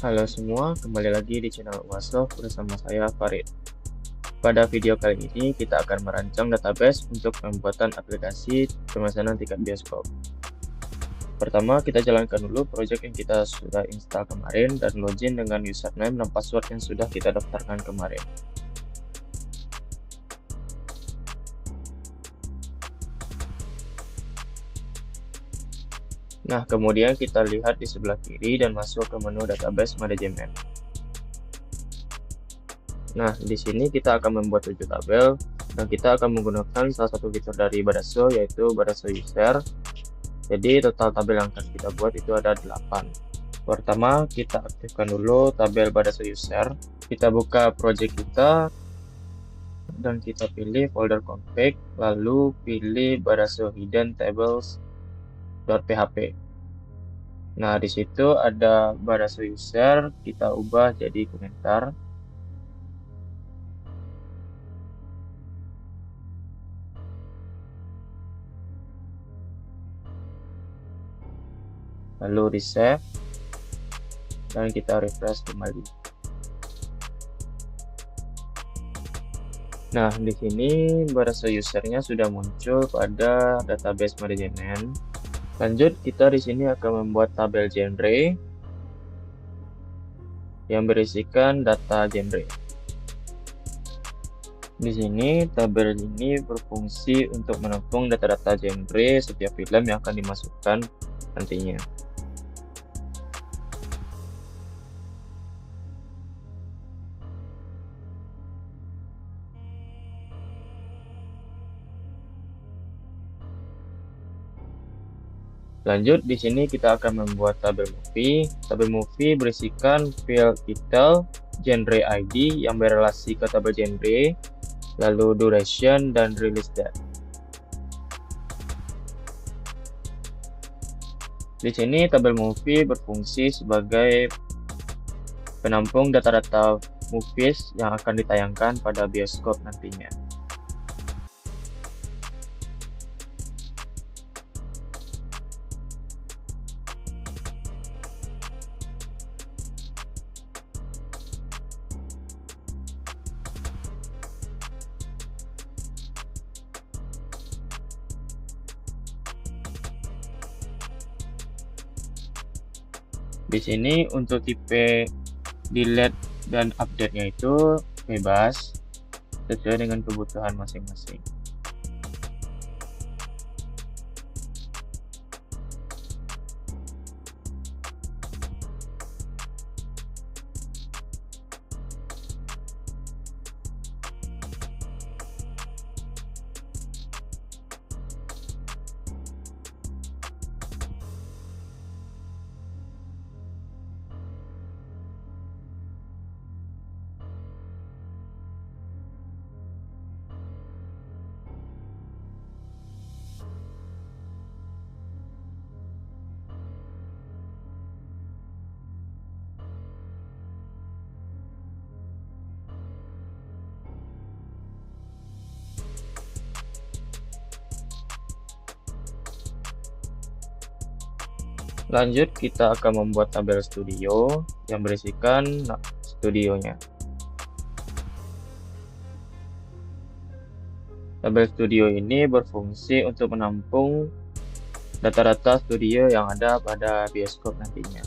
Halo semua, kembali lagi di channel Wasof bersama saya Farid. Pada video kali ini kita akan merancang database untuk pembuatan aplikasi pemesanan tiket bioskop. Pertama, kita jalankan dulu project yang kita sudah install kemarin dan login dengan username dan password yang sudah kita daftarkan kemarin. Nah, kemudian kita lihat di sebelah kiri dan masuk ke menu database management. Nah, di sini kita akan membuat 7 tabel dan kita akan menggunakan salah satu fitur dari Badaso yaitu Badaso User. Jadi total tabel yang akan kita buat itu ada 8. Pertama, kita aktifkan dulu tabel Badaso User. Kita buka project kita dan kita pilih folder config, lalu pilih Badaso Hidden Tables.php. Nah, di situ ada Badaso User, kita ubah jadi komentar. Lalu di save dan kita refresh kembali. Nah, di sini Badaso usernya sudah muncul pada database manajemen. Lanjut, kita di sini akan membuat tabel genre yang berisikan data genre. Di sini tabel ini berfungsi untuk menampung data-data genre setiap film yang akan dimasukkan nantinya. Lanjut, di sini kita akan membuat tabel movie. Tabel movie berisikan field title, genre ID yang berelasi ke tabel genre, lalu duration dan release date. Di sini tabel movie berfungsi sebagai penampung data-data movies yang akan ditayangkan pada bioskop nantinya. Di sini untuk tipe delete dan update-nya itu bebas sesuai dengan kebutuhan masing-masing. Lanjut, kita akan membuat tabel studio yang berisikan studionya. Tabel studio ini berfungsi untuk menampung data-data studio yang ada pada bioskop nantinya.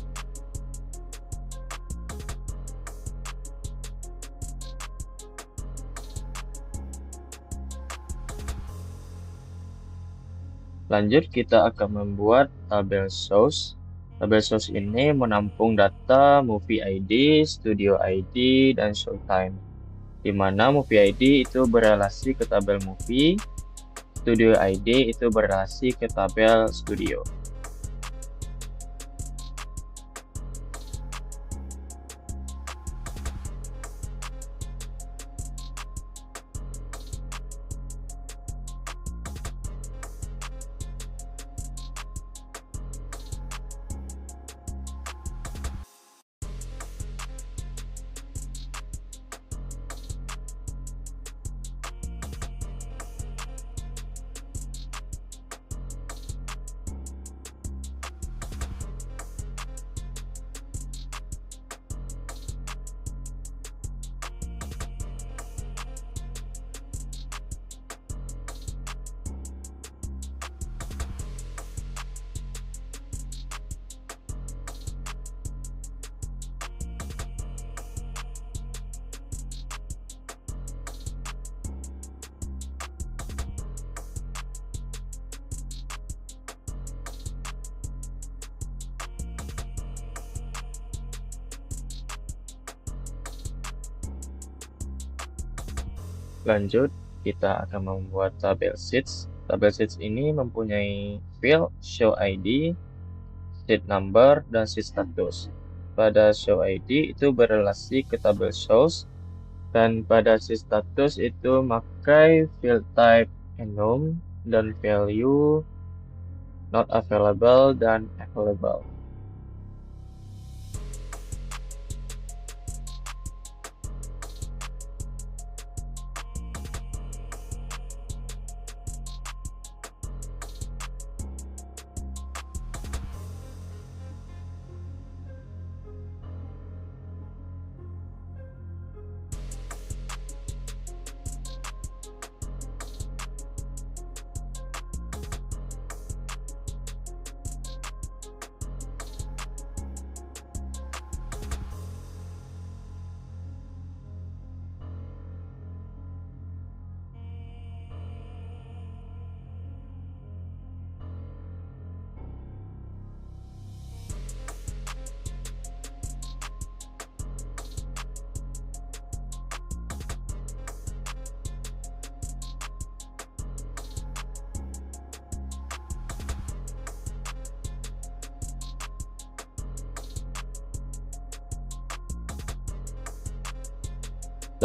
Lanjut, kita akan membuat tabel source. Tabel source ini menampung data movie ID, studio ID, dan showtime. Di mana movie ID itu berelasi ke tabel movie, studio ID itu berelasi ke tabel studio. Lanjut, kita akan membuat tabel sheets. Tabel sheets ini mempunyai field show ID, sheet number, dan sheet status. Pada show ID itu berelasi ke tabel shows, dan pada sheet status itu memakai field type enum dan value not available dan available.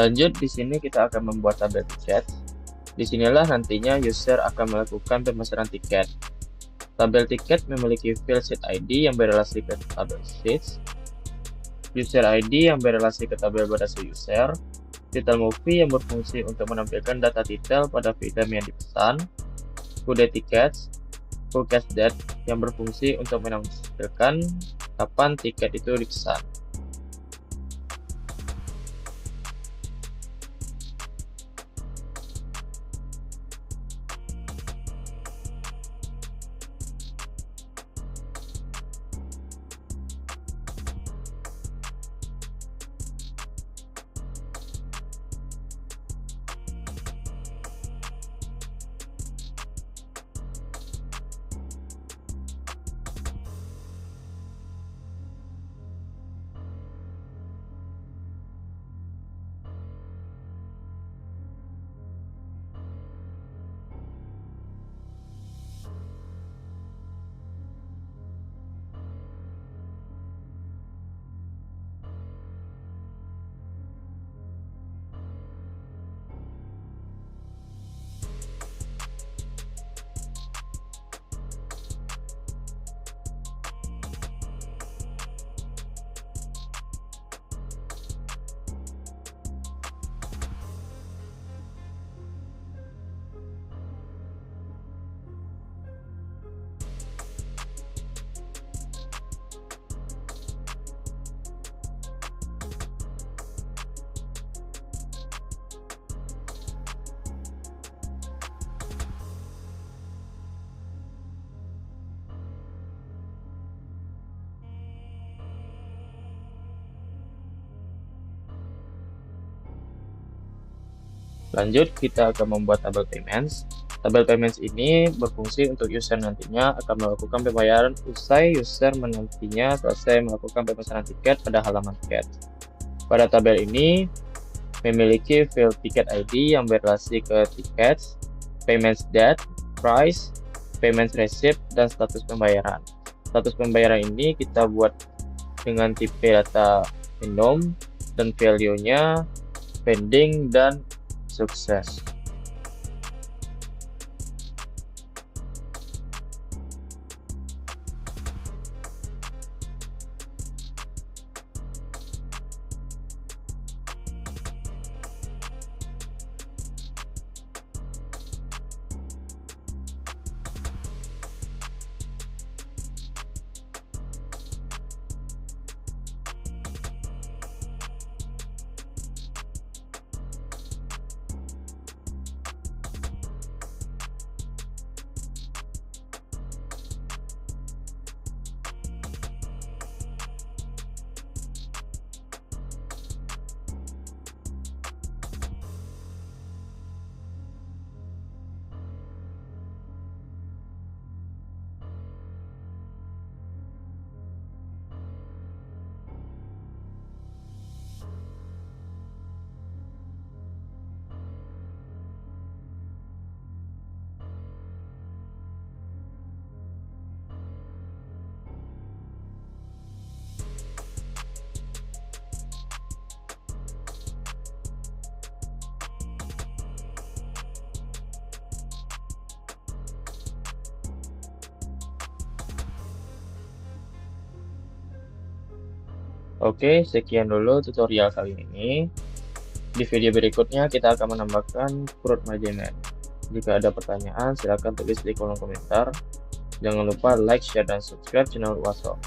Lanjut, di sini kita akan membuat tabel tiket. Disinilah nantinya user akan melakukan pemesanan tiket. Tabel tiket memiliki field sheet ID yang berelasi ke tabel sheets, user ID yang berelasi ke tabel badasyo user, title movie yang berfungsi untuk menampilkan data detail pada item yang dipesan, kode tickets, full cash date yang berfungsi untuk menampilkan kapan tiket itu dipesan. Lanjut, kita akan membuat tabel payments. Tabel payments ini berfungsi untuk user nantinya akan melakukan pembayaran usai user nantinya selesai melakukan pemesanan tiket pada halaman tiket. Pada tabel ini memiliki field ticket ID yang berelasi ke tickets, payments date, price, payment receipt, dan status pembayaran. Status pembayaran ini kita buat dengan tipe data enum dan value-nya pending dan sukses. Oke, sekian dulu tutorial kali ini. Di video berikutnya kita akan menambahkan Fruit Management. Jika ada pertanyaan, silakan tulis di kolom komentar. Jangan lupa like, share, dan subscribe channel Waso.